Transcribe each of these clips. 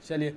चलिए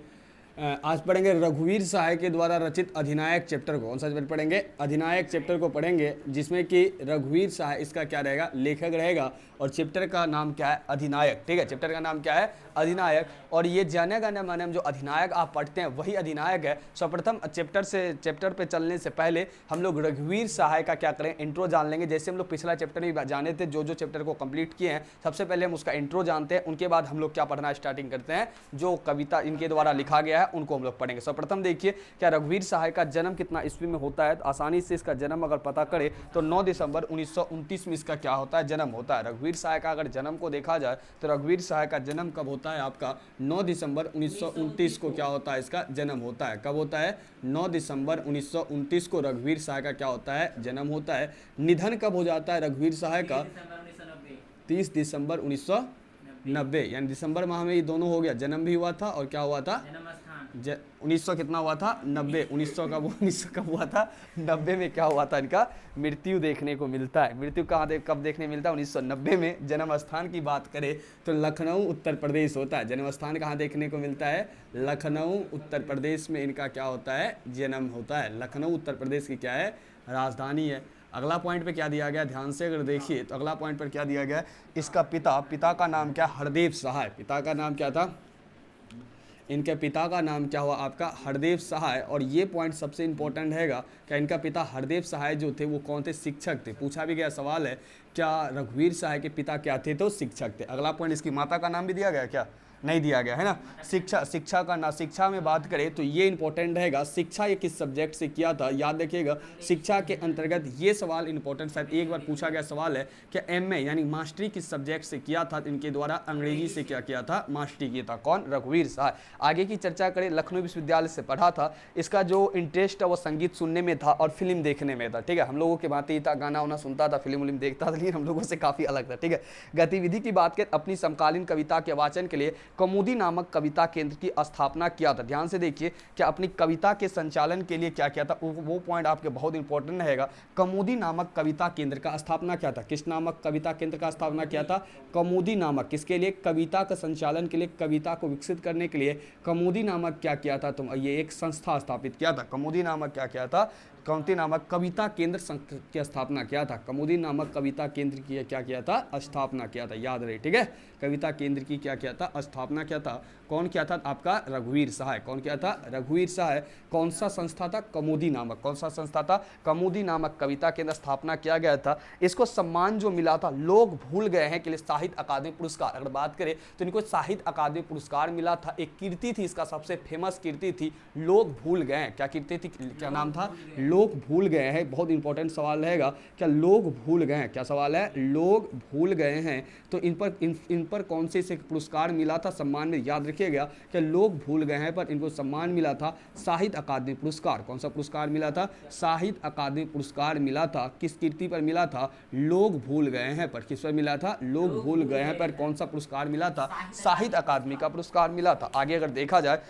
आज पढ़ेंगे रघुवीर सहाय के द्वारा रचित अधिनायक चैप्टर को। कौन सा चैप्टर पढ़ेंगे? अधिनायक चैप्टर को पढ़ेंगे, जिसमें कि रघुवीर सहाय इसका क्या रहेगा? लेखक रहेगा। और चैप्टर का नाम क्या है? अधिनायक। ठीक है, चैप्टर का नाम क्या है? अधिनायक। और ये जाने गाने माने जो अधिनायक आप पढ़ते हैं वही अधिनायक है। सर्वप्रथम चैप्टर पे चलने से पहले हम लोग रघुवीर सहाय का क्या करें? इंट्रो जान लेंगे। जैसे हम लोग पिछला चैप्टर में जाने थे, जो चैप्टर को कंप्लीट किए हैं, सबसे पहले हम उसका इंट्रो जानते हैं, उनके बाद हम लोग क्या पढ़ना स्टार्टिंग करते हैं, जो कविता इनके द्वारा लिखा गया है उनको हम लोग पढ़ेंगे। सर्वप्रथम देखिए क्या रघुवीर सहाय का जन्म कितना ईस्वी में होता है। तो आसानी से इसका जन्म अगर पता करें तो 9 दिसंबर 1929 में इसका क्या होता है? जन्म होता है। रघुवीर सहाय का अगर जन्म को देखा जाए तो रघुवीर सहाय का जन्म कब होता है? आपका 9 दिसंबर 1929 को क्या होता है? इसका जन्म होता है। कब होता है? 9 दिसंबर 1929 को रघुवीर सहाय का क्या होता है? जन्म होता है। निधन कब हो जाता है रघुवीर सहाय का? 30 दिसंबर 1990, यानी दिसंबर माह में ये दोनों हो गया। जन्म भी हुआ था और क्या हुआ था? 1900 कितना हुआ था? 90। 1900 कब हुआ था? 90 में क्या हुआ था? इनका मृत्यु देखने को मिलता है। मृत्यु कब देखने मिलता है? 1990 में। जन्म स्थान की बात करें तो लखनऊ उत्तर प्रदेश होता है। जन्म स्थान कहाँ देखने को मिलता है? लखनऊ उत्तर प्रदेश में इनका क्या होता है? जन्म होता है। लखनऊ उत्तर प्रदेश की क्या है? राजधानी है। अगला पॉइंट पे क्या दिया गया? ध्यान से अगर देखिए तो अगला पॉइंट पर क्या दिया गया? इसका पिता का नाम क्या? हरदेव सहाय। पिता का नाम क्या था? इनके पिता का नाम क्या हुआ? आपका हरदेव सहाय। और ये पॉइंट सबसे इंपॉर्टेंट हैगा क्या इनका पिता हरदेव सहाय जो थे वो कौन थे? शिक्षक थे। पूछा भी गया सवाल है, क्या रघुवीर सहाय के पिता क्या थे? तो शिक्षक थे। अगला पॉइंट, इसकी माता का नाम भी दिया गया क्या? नहीं दिया गया है ना। शिक्षा का ना, शिक्षा में बात करें तो ये इंपॉर्टेंट रहेगा। शिक्षा ये किस सब्जेक्ट से किया था? याद रखिएगा, शिक्षा के अंतर्गत ये सवाल इंपॉर्टेंट, शायद एक बार पूछा गया सवाल है कि एमए यानी मास्टरी किस सब्जेक्ट से किया था? इनके द्वारा अंग्रेजी से क्या किया था? मास्टरी किया था। कौन? रघुवीर सहाय। आगे की चर्चा करें, लखनऊ विश्वविद्यालय से पढ़ा था। इसका जो इंटरेस्ट है वो संगीत सुनने में था और फिल्म देखने में था। ठीक है, हम लोगों के बात ही था, गाना वाना सुनता था, फिल्म देखता था, लेकिन हम लोगों से काफ़ी अलग था। ठीक है, गतिविधि की बात करें, अपनी समकालीन कविता के वाचन के लिए कौमुदी नामक कविता केंद्र की स्थापना किया था। ध्यान से देखिए क्या अपनी कविता के संचालन के लिए क्या किया था? वो पॉइंट आपके बहुत इंपॉर्टेंट रहेगा। कौमुदी नामक कविता केंद्र का स्थापना किया था। किस नामक कविता केंद्र का स्थापना किया था? कौमुदी नामक। किसके लिए? कविता का संचालन के लिए, कविता को विकसित करने के लिए कौमुदी नामक क्या किया था? तुम ये एक संस्था स्थापित किया था। कौमुदी नामक क्या किया था? कौमुदी नामक कविता केंद्र की स्थापना किया था। कौमुदी नामक कविता केंद्र की क्या किया था? स्थापना किया था। याद रहे, ठीक है। कविता केंद्र की क्या किया था? स्थापना किया था। कौन किया था? आपका रघुवीर सहाय। कौन किया था? रघुवीर सहाय। कौन सा संस्था था? कौमुदी नामक। कौन सा संस्था था? कौमुदी नामक कविता केंद्र स्थापना किया गया था। इसको सम्मान जो मिला था, लोग भूल गए हैं के लिए साहित्य अकादमी पुरस्कार। अगर बात करें तो इनको साहित्य अकादमी पुरस्कार मिला था। एक कीर्ति थी, इसका सबसे फेमस कीर्ति थी लोग भूल गए हैं। क्या कीर्ति थी? क्या नाम था? लोग भूल गए हैं। बहुत इंपॉर्टेंट सवाल रहेगा, क्या लोग भूल गए हैं? क्या सवाल है? लोग भूल गए हैं। तो इन पर कौन से पुरस्कार मिला था? सम्मान में याद रखिएगा कि लोग भूल गए हैं पर इनको सम्मान मिला था साहित्य अकादमी पुरस्कार। कौन सा पुरस्कार मिला था? साहित्य अकादमी पुरस्कार मिला था। किस कीर्ति पर मिला था? लोग भूल गए हैं पर। किस पर मिला था? लोग भूल गए हैं पर। कौन सा पुरस्कार मिला था? साहित्य अकादमी का पुरस्कार मिला था। आगे अगर देखा जाए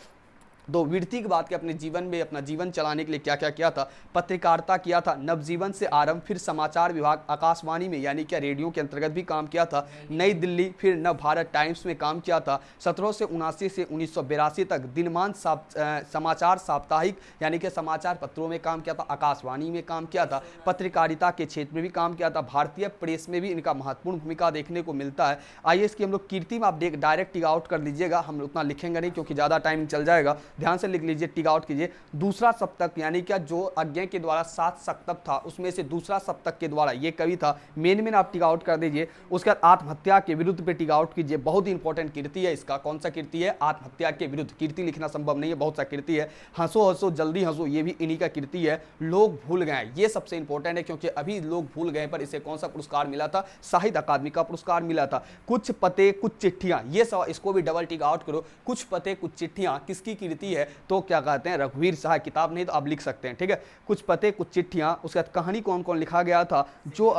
तो वीरती की बात की, अपने जीवन में अपना जीवन चलाने के लिए क्या क्या किया था? पत्रकारिता किया था, नवजीवन से आरंभ, फिर समाचार विभाग, आकाशवाणी में यानी क्या रेडियो के अंतर्गत भी काम किया था, नई दिल्ली, फिर नव भारत टाइम्स में काम किया था। 1779 से 1982 तक दिनमान समाचार साप्ताहिक यानी कि समाचार पत्रों में काम किया था, आकाशवाणी में काम किया था, पत्रकारिता के क्षेत्र में भी काम किया था, भारतीय प्रेस में भी इनका महत्वपूर्ण भूमिका देखने को मिलता है। आइए इसकी हम लोग कीर्ति में आप डायरेक्ट टिक आउट कर लीजिएगा, हम उतना लिखेंगे नहीं क्योंकि ज़्यादा टाइम चल जाएगा। ध्यान से लिख लीजिए, टिक आउट कीजिए। दूसरा सप्तक यानी क्या जो अज्ञे के द्वारा 7 सप्तक था उसमें से दूसरा सप्तक के द्वारा ये कवि था। मेन आप टिक आउट कर दीजिए। उसके बाद आत्महत्या के विरुद्ध पे टिक आउट कीजिए। बहुत ही इंपॉर्टेंट कीर्ति है इसका। कौन सा कीर्ति है? आत्महत्या के विरुद्ध। कीर्ति लिखना संभव नहीं है, बहुत सा कीर्ति है। हंसो हंसो जल्दी हंसो, ये भी इन्हीं का कीर्ति है। लोग भूल गए, ये सबसे इंपॉर्टेंट है क्योंकि अभी लोग भूल गए पर इसे कौन सा पुरस्कार मिला था? साहित्य अकादमी का पुरस्कार मिला था। कुछ पते कुछ चिट्ठियां, ये इसको भी डबल टिक आउट करो। कुछ पते कुछ चिट्ठियां किसकी कीर्ति कीर्ति है तो क्या कहते हैं, रघुवीर सहाय। किताब नहीं तो आप लिख सकते हैं, ठीक है। कुछ पते, कुछ चिट्ठियां, उसके बाद कहानी कौन कौन लिखा गया था, जो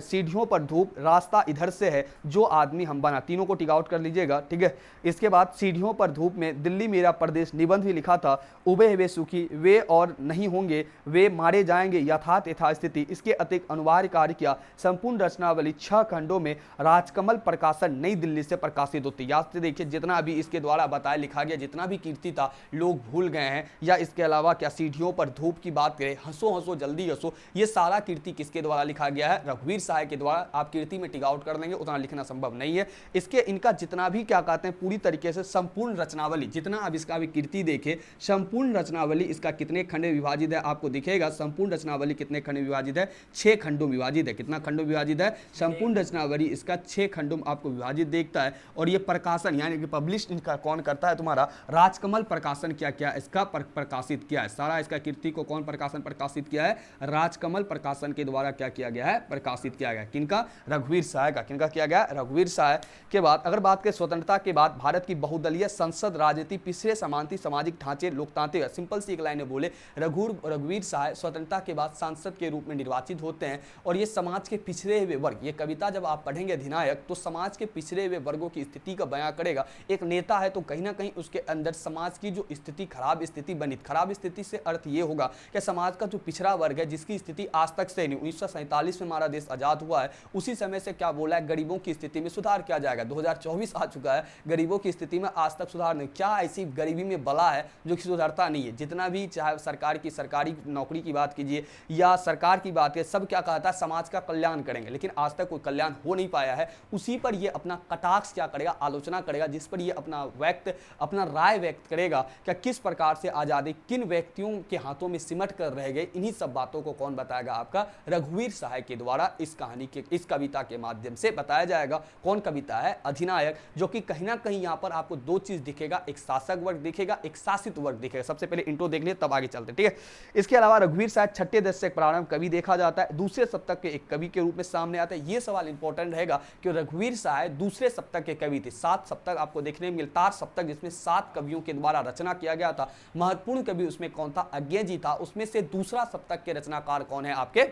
सीढ़ियों पर धूप, रास्ता इधर से है, जो आदमी हम बना, तीनों को टिक आउट कर लीजिएगा, ठीक है। इसके बाद सीढ़ियों पर धूप में दिल्ली मेरा प्रदेश निबंध भी लिखा था। उबे वे सुखी वे और नहीं होंगे, वे मारे जाएंगे, यथार्थ यथास्थिति, इसके अतिरिक्त अनुवाद कार्य किया। संपूर्ण रचनावली 6 खंडों में राजकमल प्रकाशन नई दिल्ली से प्रकाशित होती है। याद से देखिए, जितना भी इसके द्वारा बताया लिखा गया, जितना भी कीर्ति था लोग भूल गए हैं। या इसके अलावा क्या सीढ़ियों पर धूप की बात करें, हंसो हंसो जल्दी हंसो, ये सारा कीर्ति किसके द्वारा लिखा गया है, रघुवीर सहाय के द्वारा। आप कीर्ति में टिक आउट कर देंगे, उतना लिखना संभव नहीं है। इसके इनका जितना भी क्या कहते हैं पूरी तरीके से संपूर्ण रचनावली, जितना अब इसका भी कीर्ति देखे, संपूर्ण रचनावली इसका कितने खंड में विभाजित है आपको दिखेगा। संपूर्ण रचनावली कितने खंड में विभाजित है, 6 खंडों में विभाजित है। कितना खंडों में विभाजित है, संपूर्ण रचनावली इसका 6 खंडों में आपको विभाजित देखता है। और ये प्रकाशन यानी कि पब्लिश इनका कौन करता है, तुम्हारा राजकमल प्रकाशन क्या क्या इसका प्रकाशित किया है। सारा इसका कीर्ति को कौन प्रकाशन प्रकाशित किया है, राजकमल प्रकाशन के द्वारा क्या किया गया है, प्रकाशित किया गया। किनका, रघुवीर सहाय का। किनका किया गया, रघुवीर सहाय के बाद अगर बात करें स्वतंत्रता के बाद भारत की बहुदलीय संसद, राजनीति, पिछड़े समानती, सामाजिक ढांचे, लोकतांत्रिक, सिंपल सी एक लाइन में बोले, रघुवीर सहाय स्वतंत्रता के बाद सांसद के रूप में निर्वाचित होते हैं। और ये समाज के पिछड़े हुए वर्ग, ये कविता जब आप पढ़ेंगे अधिनायक, तो समाज के पिछड़े हुए वर्गों की स्थिति का बयां करेगा। एक नेता है तो कहीं ना कहीं उसके अंदर समाज की जो स्थिति, खराब स्थिति बनी, खराब स्थिति से अर्थ ये होगा कि समाज का जो पिछड़ा वर्ग है, जिसकी स्थिति आज तक से नहीं, 1947 में हमारा देश आजाद हुआ है, उसी समय से क्या बोला है, गरीबों की स्थिति में सुधार किया जाएगा। 2024 आ चुका है, गरीबों की स्थिति में आज तक सुधार नहीं। क्या ऐसी गरीबी में बला है जो सुधरता नहीं है। जितना भी चाहे सरकारी नौकरी की बात कीजिए या सरकार की बात है, सब क्या कहता है, समाज का कल्याण करेंगे, लेकिन आज तक कोई कल्याण हो नहीं पाया है। उसी पर ये अपना कटाक्ष क्या करेगा, आलोचना करेगा, जिस पर ये अपना राय व्यक्त करेगा क्या किस प्रकार से आजादी किन व्यक्तियों के हाथों में सिमट कर रह गए। इन्हीं सब बातों को कौन बताएगा, आपका रघुवीर सहाय के द्वारा इस कहानी के, इस कविता के माध्यम से बताया जाएगा। कौन कविता है, अधिनायक, जो कि कहीं ना कहीं यहाँ पर आपको दो चीज दिखेगा, एक शासक वर्ग दिखेगा, एक शासित वर्ग दिखेगा। सबसे पहले इंट्रो देख लिए तब आगे चलते, ठीक है। इसके अलावा रघुवीर सहाय 6ठे दशक प्रारंभ कवि देखा जाता है, दूसरे सप्तक के एक कवि के रूप में सामने आता है। ये सवाल इंपॉर्टेंट रहेगा कि रघुवीर सहाय दूसरे सप्तक के कवि थे। 7 सप्तक आपको देखने में मिलता, सप्तक जिसमें 7 कवियों के द्वारा रचना किया गया था। महत्वपूर्ण कवि उसमें कौन था, अज्ञे जी था। उसमें से दूसरा सप्तक के रचनाकार कौन है, आपके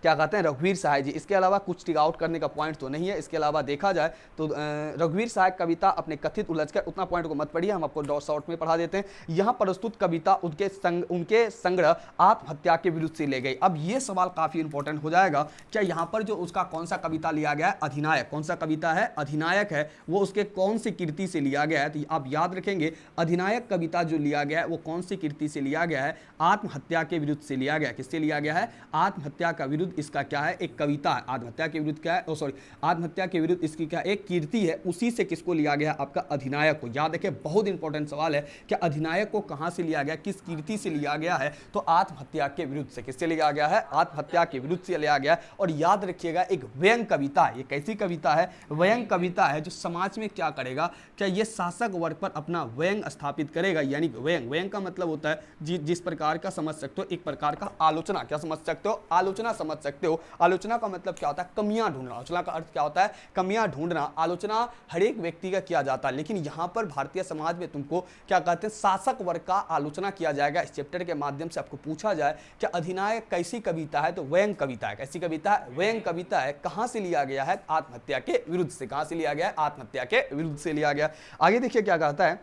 क्या कहते हैं, रघुवीर सहाय जी। इसके अलावा कुछ टिक आउट करने का पॉइंट तो नहीं है। इसके अलावा देखा जाए तो रघुवीर सहाय कविता अपने कथित उलझकर, उतना पॉइंट को मत पढ़िए, हम आपको शॉर्ट में पढ़ा देते हैं। यहाँ प्रस्तुत कविता उनके संग्रह आत्महत्या के विरुद्ध से ले गई। अब ये सवाल काफी इंपॉर्टेंट हो जाएगा, क्या यहाँ पर जो उसका कौन सा कविता लिया गया है, अधिनायक, कौन सा कविता है, अधिनायक है, वो उसके कौन सी कीर्ति से लिया गया है। तो आप याद रखेंगे, अधिनायक कविता जो लिया गया है वो कौन सी कीर्ति से लिया गया है, आत्महत्या के विरुद्ध से लिया गया। किससे लिया गया है, आत्महत्या का विरुद्ध इसका क्या है, एक कविता है। आत्महत्या के विरुद्ध क्या है, आत्महत्या के विरुद्ध इसकी क्या एक कीर्ति है। उसी से किसको लिया गया, आपका अधिनायक को। याद रखिए, बहुत इंपॉर्टेंट सवाल है कि अधिनायक को कहां से लिया गया, किस कीर्ति से लिया गया है, तो आत्महत्या के विरुद्ध से। किससे लिया गया है, आत्महत्या के विरुद्ध से लिया गया। और याद रखिएगा, एक व्यंग कविता है। ये कैसी कविता है, व्यंग कविता है, जो समाज में क्या करेगा, क्या ये शासक वर्ग पर अपना व्यंग स्थापित करेगा। यानी व्यंग का मतलब होता है जिस प्रकार का समझ सकते हो, एक प्रकार का आलोचना, क्या समझ सकते हो, आलोचना समझ सकते हो। आलोचना का मतलब क्या होता है, कमियां ढूंढना। आलोचना का अर्थ क्या होता है, कमियां ढूंढना। आलोचना हर एक व्यक्ति का किया जाता है, लेकिन यहां पर भारतीय समाज में तुमको क्या कहते हैं, शासक वर्ग का आलोचना किया जाएगा। इस चैप्टर के माध्यम से आपको पूछा जाए कि अधिनायक कैसी कविता है, तो व्यंग कविता है। कैसी कविता है, व्यंग कविता है। कहां से लिया गया है, आत्महत्या के विरुद्ध से। कहां से लिया गया है, आत्महत्या के विरुद्ध से लिया गया। आगे देखिए क्या कहता है,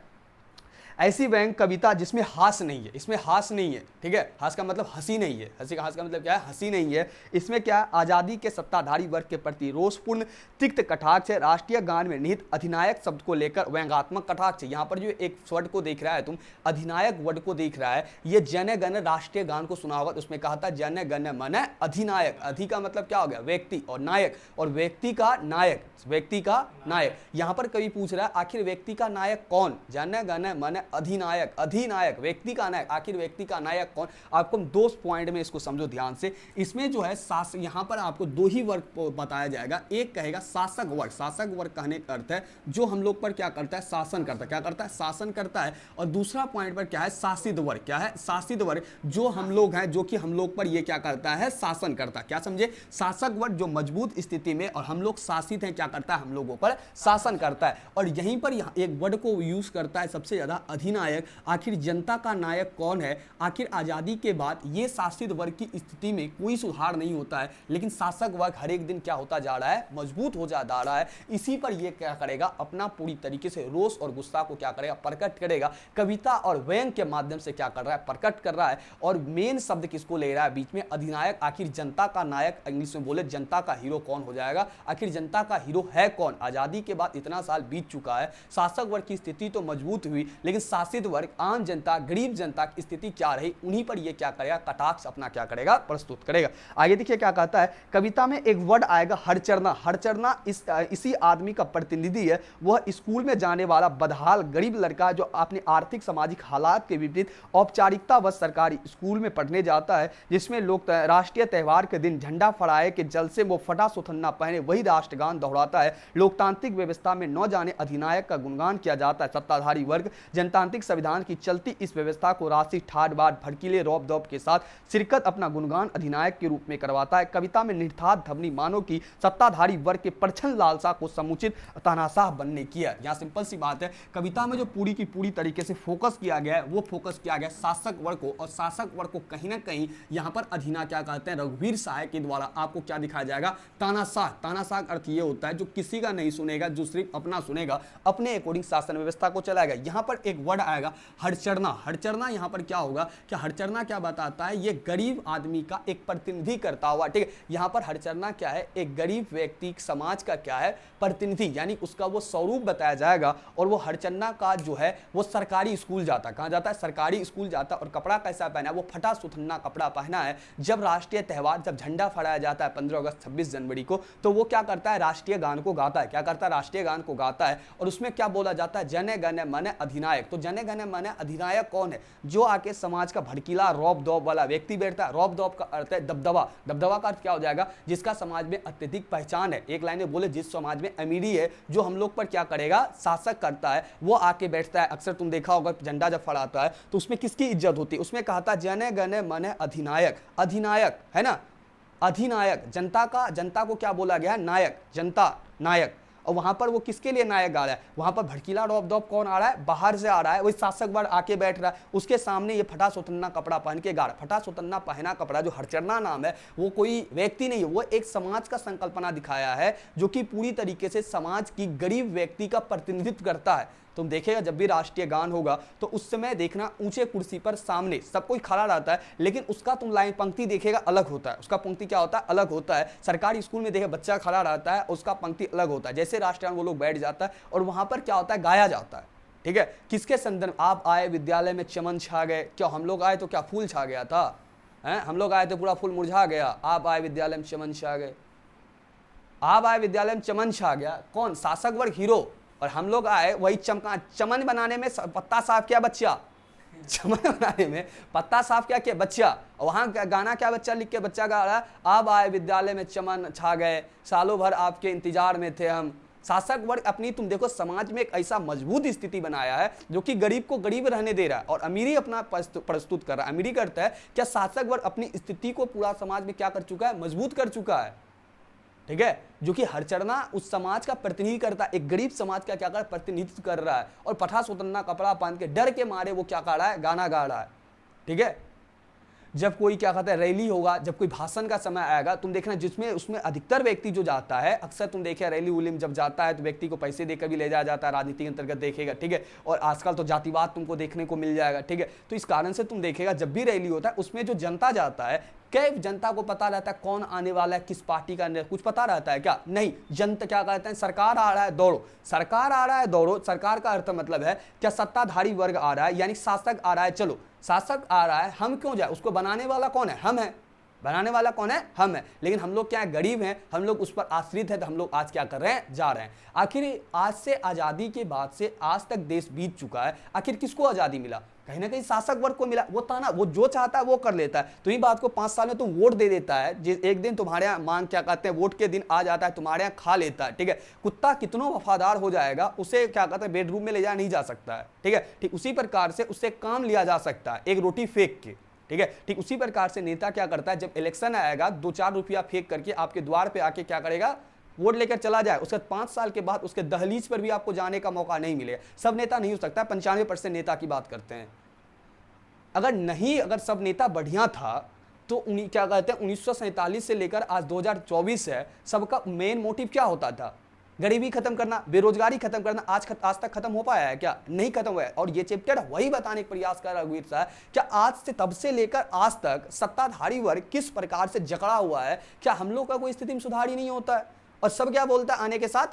ऐसी व्यंग कविता जिसमें हास नहीं है, इसमें हास नहीं है, ठीक है। हास का मतलब हंसी नहीं है, हंसी का हास का मतलब क्या है, हंसी नहीं है। इसमें क्या, आजादी के सत्ताधारी वर्ग के प्रति रोषपूर्ण तिक्त कटाक्ष है। राष्ट्रीय गान में निहित अधिनायक शब्द को लेकर व्यंगात्मक कटाक्ष है। यहाँ पर जो एक वर्ड को देख रहा है तुम, अधिनायक वर्ड को देख रहा है, ये जन गण राष्ट्रीय गान को सुना होगा, उसमें कहा था जन गण मन अधिनायक। अधि का मतलब क्या हो गया, व्यक्ति, और नायक, और व्यक्ति का नायक, व्यक्ति का नायक। यहाँ पर कवि पूछ रहा है आखिर व्यक्ति का नायक कौन, जन गण मन अधिनायक, अधिनायक, व्यक्ति का नायक, आखिर व्यक्ति का नायक कौन। आपको 2 पॉइंट में इसको समझो ध्यान से। इसमें जो है यहाँ पर आपको 2 ही वर्ग बताया जाएगा। एक कहेगा शासक वर्ग, शासक वर्ग कहने का अर्थ है जो हम लोग पर क्या करता है, शासन करता है। क्या करता है, शासन करता है। और दूसरा पॉइंट पर क्या है, शासित वर्ग। क्या है, शासित वर्ग, जो हम लोग हैं, जो कि हम लोग पर ये क्या करता है, शासन करता है। क्या समझे, शासक वर्ग जो मजबूत स्थिति में, और हम लोग शासित हैं, क्या करता है, हम लोगों पर शासन करता है। और यहीं पर एक वर्ड को यूज करता है सबसे ज्यादा अधिनायक, आखिर जनता का नायक कौन है। आखिर आज़ादी के बाद ये शासित वर्ग की स्थिति में कोई सुधार नहीं होता है, लेकिन शासक वर्ग हर एक दिन क्या होता जा रहा है, मजबूत हो जा रहा है। इसी पर ये क्या करेगा, अपना पूरी तरीके से रोष और गुस्सा को क्या करेगा, प्रकट करेगा। कविता और व्यंग के माध्यम से क्या कर रहा है, प्रकट कर रहा है। और मेन शब्द किसको ले रहा है बीच में, अधिनायक। आखिर जनता का नायक, इंग्लिश में बोले जनता का हीरो कौन हो जाएगा, आखिर जनता का हीरो है कौन। आजादी के बाद इतना साल बीत चुका है, शासक वर्ग की स्थिति तो मजबूत हुई, लेकिन शासित वर्ग, आम जनता, गरीब जनता की स्थिति क्या रही, उन्हीं पर यह क्या करेगा, कटाक्ष अपना क्या करेगा, प्रस्तुत करेगा। आगे देखिए क्या कहता है, कविता में एक वर्ड आएगा हरचरना। हरचरना इसी आदमी का प्रतिनिधि है। वह स्कूल में जाने वाला बदहाल गरीब लड़का जो अपने आर्थिक सामाजिक हालात के विपरीत औपचारिकता व सरकारी स्कूल में पढ़ने जाता है, जिसमें लोग राष्ट्रीय त्यौहार के दिन झंडा फहराए के जल से वो फटा सुथन्ना पहने वही राष्ट्रगान दोहराता है। लोकतांत्रिक व्यवस्था में न जाने अधिनायक का गुणगान किया जाता है। सत्ताधारी वर्ग जनतांत्रिक संविधान की चलती इस व्यवस्था को राशि ठाट बाट भड़कीले रौब दौब के साथ शिरकत अपना गुणगान अधिनायक के रूप में करवाता है। कविता में निर्धात ध्वनि मानो की सत्ताधारी वर्ग के परछन लालसा को समुचित तानाशाह बनने की है। यहाँ सिंपल सी बात है, कविता में जो पूरी की पूरी तरीके से फोकस किया गया है, वो फोकस किया गया शासक वर्ग को, और शासक वर्ग को कहीं ना कहीं यहाँ पर अधिना क्या कहते हैं, रघुवीर सहाय के द्वारा आपको क्या दिखाया जाएगा, तानाशाह। तानाशाह का अर्थ ये होता है जो किसी का नहीं सुनेगा, जो सिर्फ अपना सुनेगा, अपने अकॉर्डिंग शासन व्यवस्था को चलाएगा। यहाँ पर एक वर्ड आएगा हरचरना। हरचरना यहाँ पर क्या होगा, क्या हरचरना क्या बताता है, ये गरीब आदमी का एक प्रतिनिधि करता हुआ, ठीक है। यहाँ पर हरचरना क्या है, एक गरीब व्यक्ति समाज का क्या है, प्रतिनिधि, यानी उसका वो स्वरूप बताया जाएगा। और वो हरचरना का जो है वो सरकारी स्कूल जाता है। कहाँ जाता है, सरकारी स्कूल जाता है। और कपड़ा कैसा पहना है, वो फटा सुथन्ना कपड़ा पहना है। जब राष्ट्रीय त्यौहार, जब झंडा फहराया जाता है 15 अगस्त 26 जनवरी को, तो वो क्या करता है, राष्ट्रीय गान को गाता है। क्या करता है, राष्ट्रीय गान को गाता है। और उसमें क्या बोला जाता है, जन गण मन अधिनायक। तो जन गण मन अधिनायक कौन है, जो आके समाज का भड़कीला रौब दौब वाला व्यक्ति बैठता है। रौब दौब का अर्थ है दबदबा। दबदबा का अर्थ क्या हो जाएगा, जिसका समाज में अत्यधिक पहचान है। एक लाइन में बोले, जिस समाज में अमीरी है, जो हम लोग पर क्या करेगा, शासक करता है, वो आके बैठता है। अक्सर तुम देखा होगा झंडा जब फहराता है तो उसमें किसकी इज्जत होती है, उसमें कहा था जन गण मन अधिनायक। अधिनायक है ना, अधिनायक, जनता का, जनता को क्या बोला गया है, नायक, जनता नायक। और वहां पर वो किसके लिए नायक गा रहा है, वहां पर भड़कीला रौब दौब कौन आ रहा है, बाहर से आ रहा है, वही शासक वर्ग आके बैठ रहा है, उसके सामने ये फटा सुथन्ना कपड़ा पहन के गा रहा है। फटा सुथन्ना पहना कपड़ा, जो हरचरना नाम है, वो कोई व्यक्ति नहीं है, वो एक समाज का संकल्पना दिखाया है, जो कि पूरी तरीके से समाज की गरीब व्यक्ति का प्रतिनिधित्व करता है। तुम देखेगा जब भी राष्ट्रीय गान होगा तो उस समय देखना ऊंचे कुर्सी पर सामने सब कोई खड़ा रहता है, लेकिन उसका तुम लाइन पंक्ति देखेगा अलग होता है। उसका पंक्ति क्या होता है, अलग होता है। सरकारी स्कूल में देखे बच्चा खड़ा रहता है, उसका पंक्ति अलग होता है। जैसे राष्ट्रीय गान वो लोग बैठ जाता है और वहां पर क्या होता है, गाया जाता है, ठीक है। किसके संदर्भ, आप आए विद्यालय में चमन छा गए, क्या हम लोग आए तो क्या फूल छा गया था, हम लोग आए तो पूरा फूल मुरझा गया। आप आए विद्यालय में चमन छा गए, आप आए विद्यालय में चमन छा गया, कौन, शासक वर्ग हीरो, और हम लोग आए वही चमका। चमन बनाने में पत्ता साफ किया बच्चा, चमन बनाने में पत्ता साफ क्या बच्चा। और वहां गाना क्या बच्चा लिख के बच्चा गा रहा है, अब आए विद्यालय में चमन छा गए, सालों भर आपके इंतजार में थे हम। शासक वर्ग अपनी, तुम देखो समाज में एक ऐसा मजबूत स्थिति बनाया है जो कि गरीब को गरीब रहने दे रहा है और अमीरी अपना प्रस्तुत कर रहा है। अमीरी करता है क्या, शासक वर्ग अपनी स्थिति को पूरा समाज में क्या कर चुका है, मजबूत कर चुका है, ठीक है। जो कि हरचरना उस समाज का प्रतिनिधि करता है, एक गरीब समाज का क्या कर प्रतिनिधित्व कर रहा है। और पठा सुतन्ना कपड़ा पहन के डर के मारे वो क्या कर रहा है, गाना गा रहा है, ठीक है। जब कोई क्या कहता है रैली होगा, जब कोई भाषण का समय आएगा, तुम देखना जिसमें उसमें अधिकतर व्यक्ति जो जाता है, अक्सर तुम देखिए रैली उली में जब जाता है तो व्यक्ति को पैसे देकर भी ले जाया जाता है, राजनीति के अंतर्गत देखेगा, ठीक है। और आजकल तो जातिवाद तुमको देखने को मिल जाएगा, ठीक है। तो इस कारण से तुम देखेगा जब भी रैली होता है उसमें जो जनता जाता है, क्या जनता को पता रहता है कौन आने वाला है, किस पार्टी का, कुछ पता रहता है क्या, नहीं। जनता क्या कहते हैं, सरकार आ रहा है दौड़ो, सरकार आ रहा है दौड़ो। सरकार का अर्थ मतलब है क्या, सत्ताधारी वर्ग आ रहा है, यानी शासक आ रहा है, चलो शासक आ रहा है, हम क्यों जाए, उसको बनाने वाला कौन है, हम है, बनाने वाला कौन है, हम है। लेकिन हम लोग क्या है, गरीब हैं, हम लोग उस पर आश्रित है, तो हम लोग आज क्या कर रहे हैं, जा रहे हैं। आखिर आज से आज़ादी के बाद से आज तक देश बीत चुका है, आखिर किसको आज़ादी मिला, कहीं ना कहीं शासक वर्ग को मिला। वो ताना, वो जो चाहता है वो कर लेता है। तो ये बात को 5 साल में तुम वोट दे देता है, एक दिन तुम्हारे यहाँ मांग क्या कहते हैं, वोट के दिन आ जाता है, तुम्हारे यहाँ खा लेता है, ठीक है। कुत्ता कितनों वफादार हो जाएगा, उसे क्या कहते हैं बेडरूम में ले जा नहीं जा सकता है, ठीक है। ठीक उसी प्रकार से उससे काम लिया जा सकता है, एक रोटी फेंक के, ठीक है। ठीक उसी प्रकार से नेता क्या करता है, जब इलेक्शन आएगा 2-4 रुपया फेंक करके आपके द्वार पे आके क्या करेगा, वोट लेकर चला जाए, उसके 5 साल के बाद उसके दहलीज पर भी आपको जाने का मौका नहीं मिलेगा। सब नेता नहीं हो सकता, 95% नेता की बात करते हैं। अगर सब नेता बढ़िया था तो क्या कहते हैं 1947 से लेकर आज 2024 है, सबका मेन मोटिव क्या होता था? गरीबी खत्म करना, बेरोजगारी खत्म करना। आज तक खत्म हो पाया है क्या? नहीं खत्म हुआ है। और ये चैप्टर वही बताने का प्रयास कर रहा है रघुवीर साहब, क्या आज से तब से लेकर आज तक सत्ताधारी वर्ग किस प्रकार से जकड़ा हुआ है, क्या हम लोग का कोई स्थिति में सुधार ही नहीं होता है? और सब क्या बोलता है आने के साथ,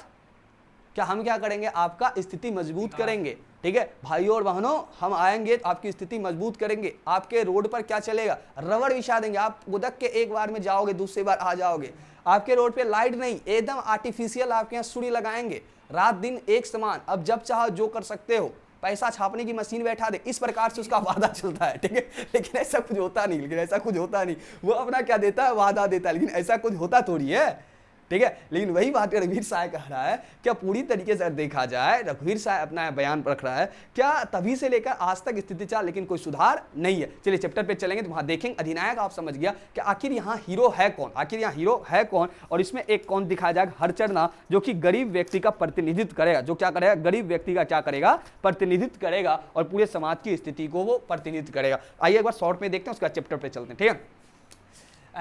क्या हम क्या करेंगे? आपका स्थिति मजबूत करेंगे। ठीक है भाइयों और बहनों, हम आएंगे तो आपकी स्थिति मजबूत करेंगे। आपके रोड पर क्या चलेगा? रबड़ बिछा देंगे। आप गुदक के एक बार में जाओगे, दूसरी बार आ जाओगे। आपके रोड पे लाइट नहीं, एकदम आर्टिफिशियल आपके यहाँ सूर्य लगाएंगे, रात दिन एक समान। अब जब चाहो जो कर सकते हो, पैसा छापने की मशीन बैठा दे, इस प्रकार से उसका वादा चलता है। ठीक है, लेकिन ऐसा कुछ होता नहीं। वो अपना क्या देता है? वादा देता है, लेकिन ऐसा कुछ होता थोड़ी है। ठीक है, लेकिन वही बात रघुवीर साहब कह रहा है, क्या पूरी तरीके से देखा जाए, रघुवीर साहब अपना बयान रख रहा है, क्या तभी से लेकर आज तक स्थिति चला लेकिन कोई सुधार नहीं है। चलिए चैप्टर पे चलेंगे तो वहां देखेंगे अधिनायक आप समझ गया कि आखिर यहाँ हीरो है कौन, और इसमें एक कौन दिखाया जाएगा? हरचरना, जो कि गरीब व्यक्ति का प्रतिनिधित्व करेगा। जो क्या करेगा? गरीब व्यक्ति का क्या करेगा? प्रतिनिधित्व करेगा, और पूरे समाज की स्थिति को वो प्रतिनिधित्व करेगा। आइए एक बार शॉर्ट में देखते हैं, उसका चैप्टर पे चलते हैं। ठीक है,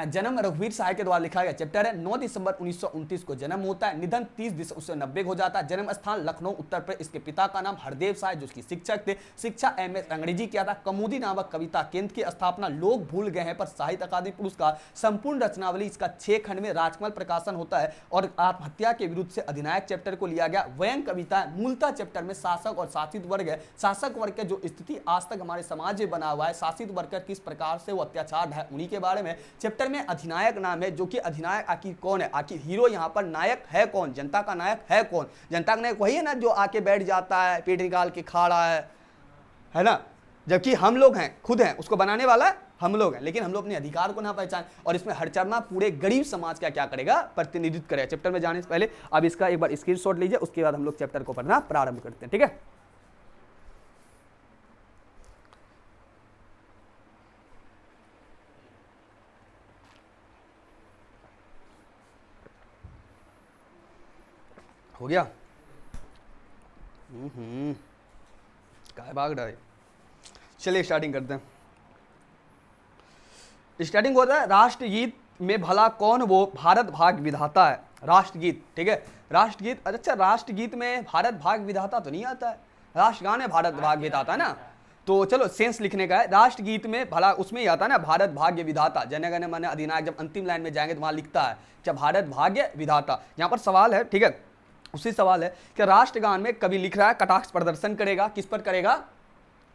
जन्म रघुवीर साहब के द्वारा लिखा गया चैप्टर है। 9 दिसंबर 1929 को जन्म होता है, निधन 30 दिसंबर 1990 हो जाता है। जन्म स्थान लखनऊ उत्तर प्रदेश। इसके पिता का नाम हरदेव साहब, जो उसकी शिक्षक थे। शिक्षा MS अंग्रेजी किया था। कमोदी नामक कविता केंद्र की स्थापना लोग भूल गए हैं पर साहित्य अकादमी पुरस्कार। संपूर्ण रचनावली इसका 6 खंड में राजकमल प्रकाशन होता है। और आत्महत्या के विरुद्ध से अधिनायक चैप्टर को लिया गया। व्यंग कविता मूलतः चैप्टर में शासक और शासित वर्ग है। शासक वर्ग का जो स्थिति आज तक हमारे समाज में बना हुआ है, शासित वर्ग का किस प्रकार से वो अत्याचार है, उन्हीं के बारे में चैप्टर में अधिनायक नाम है। जो कि अधिनायक आखिर कौन है? आखिर हीरो यहाँ पर नायक है कौन? जनता का नायक है कौन? जनता का नायक वही है ना जो आके बैठ जाता है, पेट निकाल के खा रहा है ना? जबकि हम लोग हैं, खुद हैं, उसको बनाने वाला हम लोग हैं, लेकिन हम लोग अपने अधिकार को ना पहचान। और इसमें हरचरना पूरे गरीब समाज का क्या करेगा? प्रतिनिधित्व करेगा। चैप्टर में जाने से पहले अब इसका एक बार स्क्रीनशॉट लीजिए, उसके बाद हम लोग चैप्टर को पढ़ना प्रारंभ करते हैं। ठीक है, हो गया? काय भाग रहे। चलिए स्टार्टिंग करते हैं। स्टार्टिंग होता है राष्ट्रगीत में भला कौन वो भारत भाग विधाता है। राष्ट्रगीत, ठीक है, राष्ट्रगीत। अच्छा, राष्ट्रगीत में भारत भाग विधाता तो नहीं आता है, राष्ट्रगान में भारत भाग विधाता है ना। तो चलो सेंस लिखने का है। राष्ट्रगीत में भला उसमें ही आता है ना भारत भाग्य विधाता, जन गण मन अधिनायक। जब अंतिम लाइन में जाएंगे तो वहां लिखता है क्या? भारत भाग्य विधाता। यहाँ पर सवाल है, ठीक है, उसी सवाल है कि राष्ट्रगान में कवि लिख रहा है कटाक्ष प्रदर्शन करेगा, किस पर करेगा?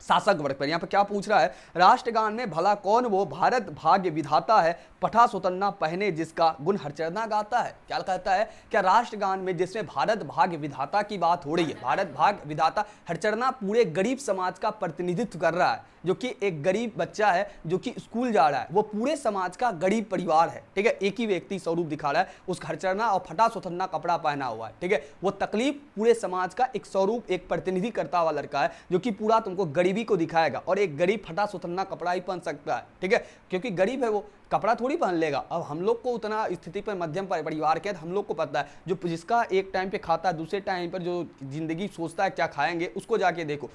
शासक वर्ग पर। यहाँ पर क्या पूछ रहा है? राष्ट्रगान में भला कौन वो भारत भाग्य विधाता है, पठा सुतन्ना पहने जिसका गुण हरचरना गाता है। क्या कहता है? क्या राष्ट्रगान में जिसमें भारत भाग्य विधाता की बात हो रही है, भारत भाग्य विधाता हरचरना पूरे गरीब समाज का प्रतिनिधित्व कर रहा है। जो कि एक गरीब बच्चा है जो कि स्कूल जा रहा है, वो पूरे समाज का गरीब परिवार है। ठीक है, एक ही व्यक्ति स्वरूप दिखा रहा है, उस हरचरना और फटा सुथन्ना कपड़ा पहना हुआ है। ठीक है, वो तकलीफ पूरे समाज का एक स्वरूप, एक प्रतिनिधि करता हुआ लड़का है, जो कि पूरा तुमको गरीबी को दिखाएगा। और एक गरीब फटा सुथन्ना कपड़ा ही पहन सकता है। ठीक है, क्योंकि गरीब है, वो कपड़ा थोड़ी पहन लेगा। अब हम लोग को उतना स्थिति पर मध्यम परिवार के हम लोग को पता है, जो जिसका एक टाइम पे खाता है, दूसरे टाइम पर जो जिंदगी सोचता है क्या खाएंगे, उसको जाके देखो।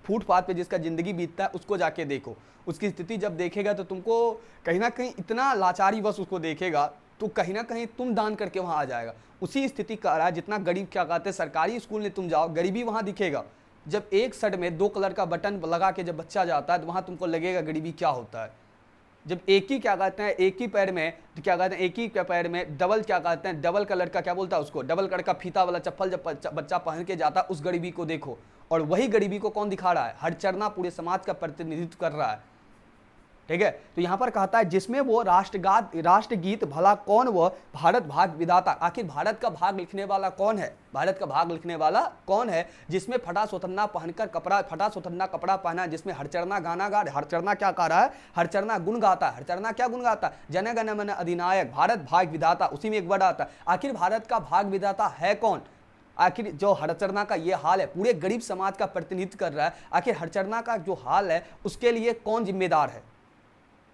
फुटपाथ पे जिसका जिंदगी बीतता है उसको जाके देखो, उसकी स्थिति जब देखेगा तो तुमको कहीं ना कहीं इतना लाचारी बस उसको देखेगा, तो कहीं ना कहीं तुम दान करके वहां आ जाएगा। उसी स्थिति का रहा है जितना गरीब क्या कहते हैं, सरकारी स्कूल में तुम जाओ, गरीबी वहां दिखेगा। जब एक शर्ट में 2 कलर का बटन लगा के जब बच्चा जाता है तो वहां तुमको लगेगा गरीबी क्या होता है। जब एक ही क्या कहते हैं, एक ही पैर में क्या कहते हैं, एक ही पैर में डबल क्या कहते हैं, डबल कलर का क्या बोलता है उसको, डबल कलर का फीता वाला चप्पल जब बच्चा पहन के जाता है, उस गरीबी को देखो। और वही गरीबी को कौन दिखा रहा है? हरचरना पूरे समाज का प्रतिनिधित्व कर रहा है। ठीक है, तो यहां पर कहता है जिसमें वो राष्ट्रगीत भला कौन वो भारत भाग विधाता। आखिर भारत का भाग लिखने वाला कौन है? भारत का भाग लिखने वाला कौन है? जिसमें फटा सुथन्ना पहनकर फटा सुथन्ना कपड़ा पहना, जिसमें हरचरना गाना गा। हरचरना क्या गा रहा है? हरचरना गुण गाता है। हरचरना क्या गुण गाता है? जन गण मन अधिनायक, भारत भाग विधाता, उसी में एक वर्ड आता है। आखिर भारत का भाग विधाता है कौन? आखिर जो हरचरना का ये हाल है, पूरे गरीब समाज का प्रतिनिधित्व कर रहा है, आखिर हरचरना का जो हाल है उसके लिए कौन जिम्मेदार है?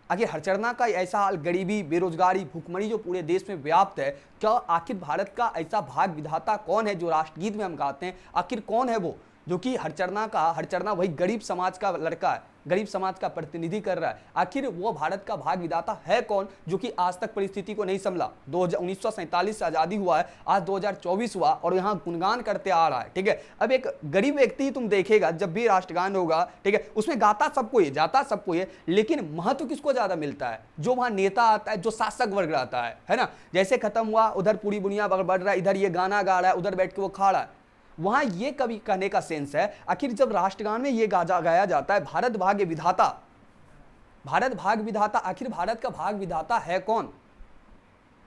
आखिर हरचरना का ऐसा हाल, गरीबी, बेरोजगारी, भूखमरी जो पूरे देश में व्याप्त है, क्या आखिर भारत का ऐसा भाग विधाता कौन है जो राष्ट्रगीत में हम गाते हैं? आखिर कौन है वो जो कि हरचरना वही गरीब समाज का लड़का है, गरीब समाज का प्रतिनिधि कर रहा है? आखिर वो भारत का भाग विधाता है कौन जो कि आज तक परिस्थिति को नहीं संभला? 1947 से आजादी हुआ है, आज 2024 हुआ और यहाँ गुणगान करते आ रहा है। ठीक है, अब एक गरीब व्यक्ति तुम देखेगा जब भी राष्ट्रगान होगा, ठीक है, उसमें गाता सबको है, जाता सबको है, लेकिन महत्व किसको ज्यादा मिलता है? जो वहां नेता आता है, जो शासक वर्ग आता है ना। जैसे खत्म हुआ, उधर पूरी दुनिया बढ़ रहा है, इधर ये गाना गा रहा है, उधर बैठ के वो खा रहा है। वहां ये कभी कहने का सेंस है, आखिर जब राष्ट्रगान में ये गाया जाता है भारत भाग्य विधाता, भारत भाग विधाता, आखिर भारत का भाग विधाता है कौन?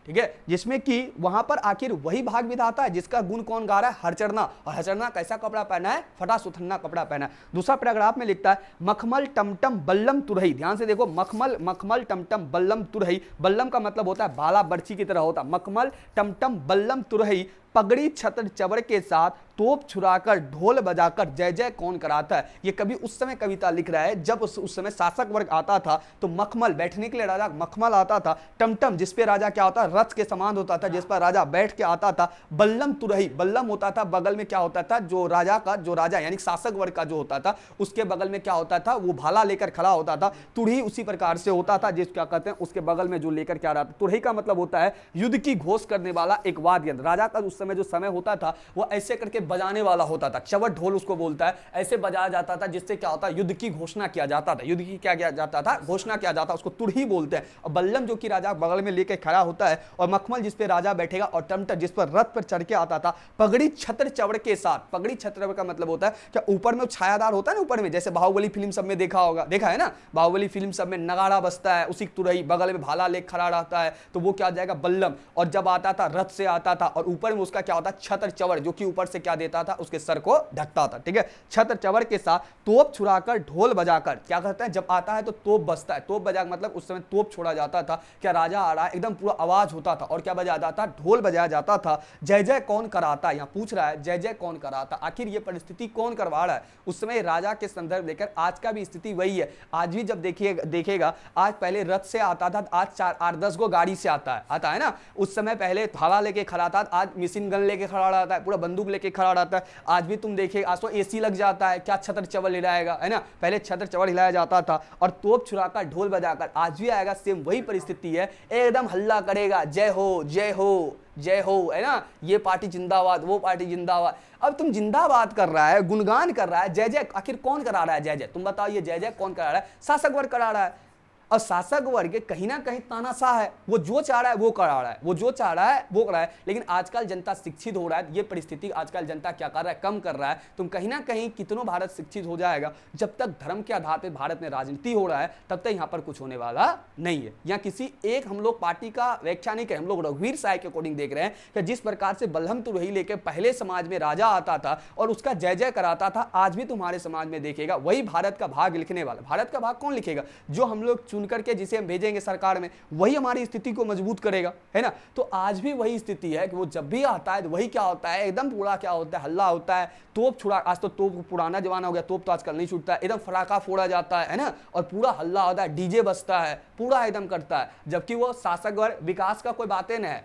ठीक है, जिसमें कि वहां पर आखिर वही भाग विधाता है जिसका गुण कौन गा रहा है? हरचरना। और हरचरना कैसा कपड़ा पहना है? फटा सुथन्ना कपड़ा पहना है। दूसरा पैराग्राफ में लिखता है मखमल टमटम बल्लम तुरही। ध्यान से देखो, मखमल टमटम बल्लम तुरही। बल्लम का मतलब होता है भाला, बर्छी की तरह होता है। मखमल टमटम बल्लम तुरही, पगड़ी छत्र चवर के साथ तोप छुराकर ढोल बजाकर जय जय कौन कराता है। ये कभी उस समय कविता लिख रहा है जब उस समय शासक वर्ग आता था तो मखमल, बैठने के लिए राजा मखमल आता था। टमटम, जिसपे राजा क्या होता है? रथ के समान होता था, जिस पर राजा बैठ के आता था। बल्लम तुरही, बल्लम होता था बगल में, क्या होता था? जो राजा यानी शासक वर्ग का जो होता था उसके बगल में क्या होता था? वो भाला लेकर खड़ा होता था। तुरही उसी प्रकार से होता था, जिस क्या कहते हैं उसके बगल में जो लेकर क्या रहा था। तुरही का मतलब होता है युद्ध की घोष करने वाला एक वाद्य यंत्र। राजा का उस समय जो समय होता था वो ऐसे करके बजाने वाला होता था, चवट ढोल उसको बोलता है। ऐसे बजाया जाता था जिससे क्या होता है? युद्ध की घोषणा किया जाता था। युद्ध की क्या किया जाता था? घोषणा किया जाता, उसको तुरही बोलते हैं। और बल्लम जो कि राजा बगल में लेकर खड़ा होता है, और मखमल जिस पे राजा बैठेगा, और टमटम जिस पर रथ पर चढ़ के आता था। पगड़ी छत्र चवड़ के साथ, पगड़ी छत्र का मतलब होता है क्या? ऊपर में छायादार होता है ना, ऊपर में, जैसे बाहुबली फिल्म सब में देखा है ना, बाहुबली फिल्म सब में नगाड़ा बजता है, उसी तुरही बगल में भाला लेकर खड़ा रहता है, तो वो क्या हो जाएगा? बल्लम। और जब आता था रथ से आता था, और ऊपर में उसका क्या होता है? छत्र चवर, जो कि ऊपर से क्या देता था? उसके सर को ढकता था। ठीक है, छत्र चवर के साथ तोप छुराकर ढोल बजाकर, क्या करते हैं? जब आता है तो तोप बजता है। तोप बजा मतलब उस समय तोप छोड़ा जाता था, क्या राजा आ रहा है, एकदम पूरा आवाज होता था। और क्या बजाया जाता? ढोल बजाया जाता था। जय जय कौन कराता? यहाँ पूछ रहा है जय जय कौन कराता, आखिर ये परिस्थिति कौन करवा रहा है? उस समय राजा के संदर्भ लेकर आज का भी स्थिति वही है। आज भी जब देखेगा, आज पहले रथ से आता था, आज 4-8-10 गो गाड़ी से आता है ना। उस समय पहले भाला लेके खड़ा था, आज मशीन गन लेके खड़ा रहता है, पूरा बंदूक लेके खड़ा रहता है। आज भी तुम देखिए, आज तो एसी लग जाता है, क्या छत्र चवल हिलाएगा, है ना। पहले छत्र चवल हिलाया जाता था, और तोप छुराकर ढोल बजाकर आज भी आएगा, सेम वही परिस्थिति है। एकदम हल्ला करेगा, जय हो जय हो जय हो, है ना, ये पार्टी जिंदाबाद, वो पार्टी जिंदाबाद। अब तुम जिंदाबाद कर रहा है, गुणगान कर रहा है, जय जय आखिर कौन करा रहा है? जय जय, तुम बताओ, ये जय जय कौन करा रहा है? शासक वर्ग करा रहा है। और शासक वर्ग कहीं ना कहीं तानाशाह है, वो जो चाह रहा है वो करा रहा है, वो जो चाह रहा है वो करा है। लेकिन आजकल जनता शिक्षित हो रहा है, ये परिस्थिति आजकल जनता क्या कर रहा है? कम कर रहा है। तुम कहीं ना कहीं कितनों भारत शिक्षित हो जाएगा, जब तक धर्म के आधार पर भारत में राजनीति हो रहा है तब तक यहाँ पर कुछ होने वाला नहीं है। यहाँ किसी एक हम लोग पार्टी का व्याख्या नहीं करें, हम लोग रघुवीर साय के अकॉर्डिंग देख रहे हैं कि जिस प्रकार से बल्लम तुरही लेकर पहले समाज में राजा आता था और उसका जय जय कराता था, आज भी तुम्हारे समाज में देखेगा वही भारत का भाग लिखने वाला। भारत का भाग कौन लिखेगा? जो हम लोग चुन करके जिसे हम भेजेंगे सरकार में, वही हमारी स्थिति को मजबूत करेगा, है ना। तो आज भी वही स्थिति है कि वो जब भी आता है तो वही क्या होता है? एकदम पूरा क्या होता है? हल्ला होता है, तोप छुड़ा। आज तो तोप पुराना जमाना हो गया, तोप तो आजकल नहीं छूटता है, एकदम फटाका फोड़ा जाता है ना, और पूरा हल्ला होता है, डीजे बजता है, पूरा एकदम करता है। जबकि वो शासक वर्ग विकास का कोई बातें नहीं है,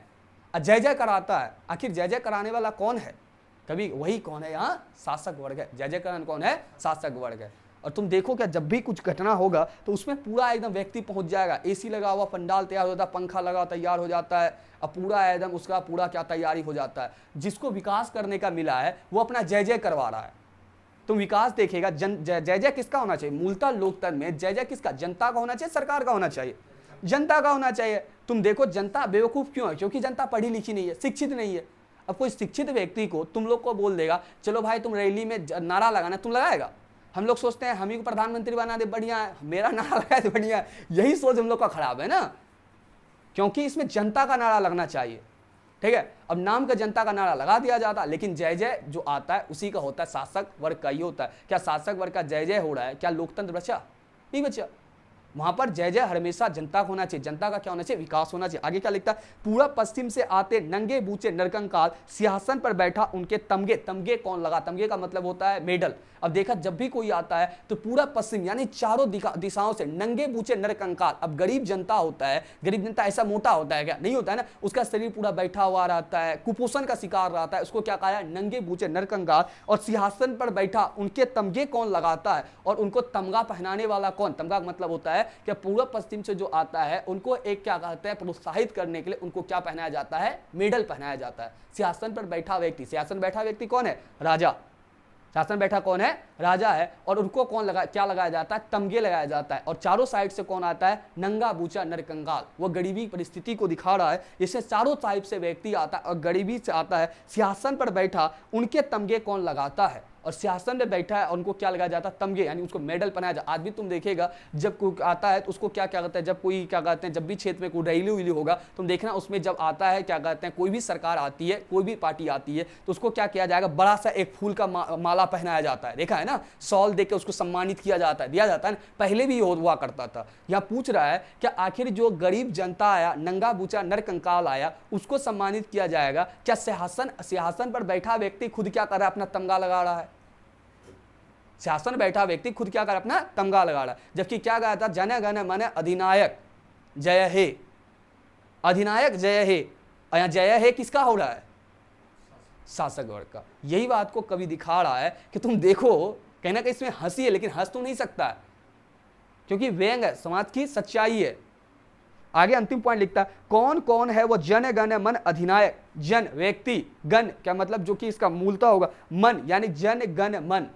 जय जय कराता है। आखिर जय जय कराने वाला कौन है? कभी वही कौन है? यहाँ शासक वर्ग है। जय जय कराने कौन है? शासक वर्ग है। और तुम देखो क्या, जब भी कुछ घटना होगा तो उसमें पूरा एकदम व्यक्ति पहुंच जाएगा। एसी लगा हुआ पंडाल तैयार हो जाता है, पंखा लगा तैयार हो जाता है, अब पूरा एकदम उसका पूरा क्या तैयारी हो जाता है। जिसको विकास करने का मिला है वो अपना जय जय करवा रहा है। तुम विकास देखेगा, जय जय किसका होना चाहिए? मूलतः लोकतंत्र में जय जय किसका? जनता का होना चाहिए, सरकार का होना चाहिए, जनता का होना चाहिए। तुम देखो जनता बेवकूफ क्यों है? क्योंकि जनता पढ़ी लिखी नहीं है, शिक्षित नहीं है। अब कोई शिक्षित व्यक्ति को तुम लोग को बोल देगा चलो भाई तुम रैली में नारा लगाना, तुम लगाएगा? हम लोग सोचते हैं हम ही को प्रधानमंत्री बना दे, बढ़िया है, मेरा नारा लगाए तो बढ़िया है। यही सोच हम लोग का खराब है ना, क्योंकि इसमें जनता का नारा लगना चाहिए। ठीक है, अब नाम का जनता का नारा लगा दिया जाता, लेकिन जय जय जो आता है उसी का होता है, शासक वर्ग का ही होता है। क्या शासक वर्ग का जय जय हो रहा है? क्या लोकतंत्र बचा? नहीं बचा। वहां पर जय जय हमेशा जनता को होना चाहिए, जनता का क्या होना चाहिए, विकास होना चाहिए। आगे क्या लिखता है, पूरब पश्चिम से आते नंगे बूचे नरकंकाल, सिंहासन पर बैठा उनके तमगे। तमगे कौन लगा, तमगे का मतलब होता है मेडल। अब देखा जब भी कोई आता है तो पूरा पश्चिम यानी चारों दिशाओं से नंगे बूचे नरकंकाल। अब गरीब जनता होता है, गरीब जनता ऐसा मोटा होता है क्या, नहीं होता है ना, उसका शरीर पूरा बैठा हुआ रहता है, कुपोषण का शिकार रहता है, उसको क्या कहा है, नंगे बूचे नरकंकाल। और सिंहासन पर बैठा उनके तमगे कौन लगाता है, और उनको तमगा पहनाने वाला कौन। तमगा का मतलब होता है कि पूर्व पश्चिम से जो आता है उनको एक क्या कहते हैं, प्रोत्साहित करने के लिए उनको क्या पहनाया जाता है, मेडल पहनाया जाता है। सिंहासन पर बैठा व्यक्ति, सिंहासन बैठा व्यक्ति कौन है, राजा। शासन बैठा कौन है, राजा है। और उनको कौन लगा, क्या लगाया जाता है, तमगे लगाया जाता है। और चारों साइड से कौन आता है, नंगा बूचा नरकंकाल। वो गरीबी परिस्थिति को दिखा रहा है, इससे चारों साइड से व्यक्ति आता है और गरीबी से आता है। सिंहासन पर बैठा उनके तमगे कौन लगाता है, और सिंहासन में बैठा है और उनको क्या लगाया जाता है, तमगे, यानी उसको मेडल पहनाया जाता है। आज भी तुम देखेगा जब कोई आता है तो उसको क्या क्या कहते हैं, जब कोई क्या कहते हैं, जब भी क्षेत्र में कोई रैली उली होगा तुम देखना उसमें जब आता है क्या कहते हैं, कोई भी सरकार आती है, कोई भी पार्टी आती है तो उसको क्या किया जाएगा, बड़ा सा एक फूल का माला पहनाया जाता है। देखा है ना, शॉल देकर उसको सम्मानित किया जाता है, दिया जाता है। पहले भी हुआ करता था। यहाँ पूछ रहा है कि आखिर जो गरीब जनता आया, नंगा बूचा नरकंकाल आया, उसको सम्मानित किया जाएगा क्या। सिंहासन पर बैठा व्यक्ति खुद क्या कर रहा है, अपना तमगा लगा रहा है। सिंहासन बैठा व्यक्ति खुद क्या कर अपना तमगा लगा रहा है। जबकि क्या गाया था, जन गण मन अधिनायक जय हे, अधिनायक जय हे। और यहां जय हे किसका हो रहा है, शासक वर्ग का। यही बात को कवि दिखा रहा है कि तुम देखो, कहना कि इसमें हंसी है लेकिन हंस तो नहीं सकता है, क्योंकि व्यंग है, समाज की सच्चाई है। आगे अंतिम पॉइंट लिखता है, कौन कौन है वो जन गण मन अधिनायक। जन व्यक्ति, गण क्या मतलब, जो कि इसका मूलता होगा मन, यानी जन गण मन,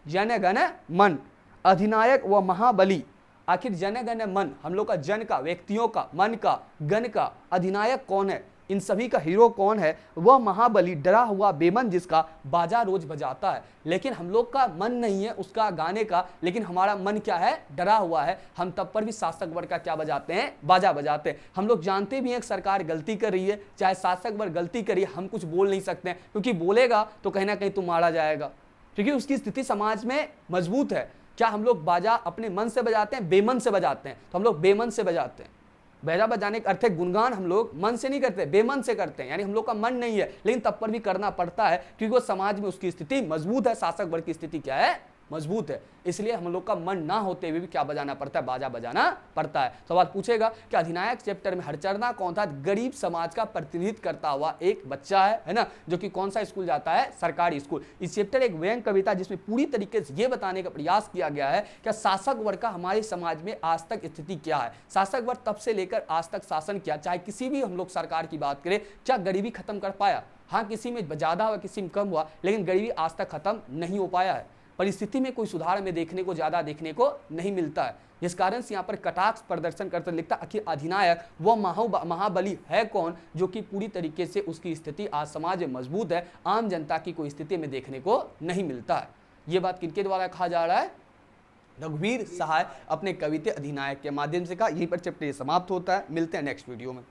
जन गण मन, अधिनायक व महाबली। आखिर जन गण मन, हम लोग का जन का, व्यक्तियों का, मन का, गण का, अधिनायक कौन है, इन सभी का हीरो कौन है, वह महाबली डरा हुआ बेमन जिसका बाजा रोज बजाता है। लेकिन हम लोग का मन नहीं है उसका गाने का, लेकिन हमारा मन क्या है, डरा हुआ है। हम तब पर भी शासक वर्ग का क्या बजाते हैं, बाजा बजाते हैं। हम लोग जानते भी हैं कि सरकार गलती कर रही है, चाहे शासक वर्ग गलती करिए, हम कुछ बोल नहीं सकते हैं, क्योंकि बोलेगा तो कहीं ना कहीं तो मारा जाएगा, क्योंकि उसकी स्थिति समाज में मजबूत है। क्या हम लोग बाजा अपने मन से बजाते हैं, बेमन से बजाते हैं, तो हम लोग बेमन से बजाते हैं। बाजा बजाने का अर्थ है गुणगान हम लोग मन से नहीं करते, बेमन से करते हैं, यानी हम लोग का मन नहीं है, लेकिन तब पर भी करना पड़ता है, क्योंकि वो समाज में उसकी स्थिति मजबूत है, शासक वर्ग की स्थिति क्या है, मजबूत है। इसलिए हम लोग का मन ना होते हुए भी क्या बजाना पड़ता है, बाजा बजाना पड़ता है। सवाल पूछेगा कि अधिनायक चैप्टर में हरचरना कौन था, गरीब समाज का प्रतिनिधित्व करता हुआ एक बच्चा है ना, जो कि कौन सा स्कूल जाता है, सरकारी स्कूल। इस चैप्टर एक व्यंग कविता जिसमें पूरी तरीके से ये बताने का प्रयास किया गया है कि शासक वर्ग का हमारे समाज में आज तक स्थिति क्या है। शासक वर्ग तब से लेकर आज तक शासन किया, चाहे किसी भी हम लोग सरकार की बात करें, क्या गरीबी खत्म कर पाया। हाँ, किसी में ज्यादा हुआ, किसी में कम हुआ, लेकिन गरीबी आज तक खत्म नहीं हो पाया है। परिस्थिति में कोई सुधार में देखने को ज्यादा देखने को नहीं मिलता है, जिस कारण से यहाँ पर कटाक्ष प्रदर्शन करते लिखता आखिर अधिनायक वो महाबली है कौन, जो कि पूरी तरीके से उसकी स्थिति आज समाज में मजबूत है, आम जनता की कोई स्थिति में देखने को नहीं मिलता है। ये बात किनके द्वारा कहा जा रहा है, रघुवीर सहाय अपने कविते अधिनायक के माध्यम से कहा। यहीं पर चैप्टर समाप्त होता है। मिलते हैं नेक्स्ट वीडियो में।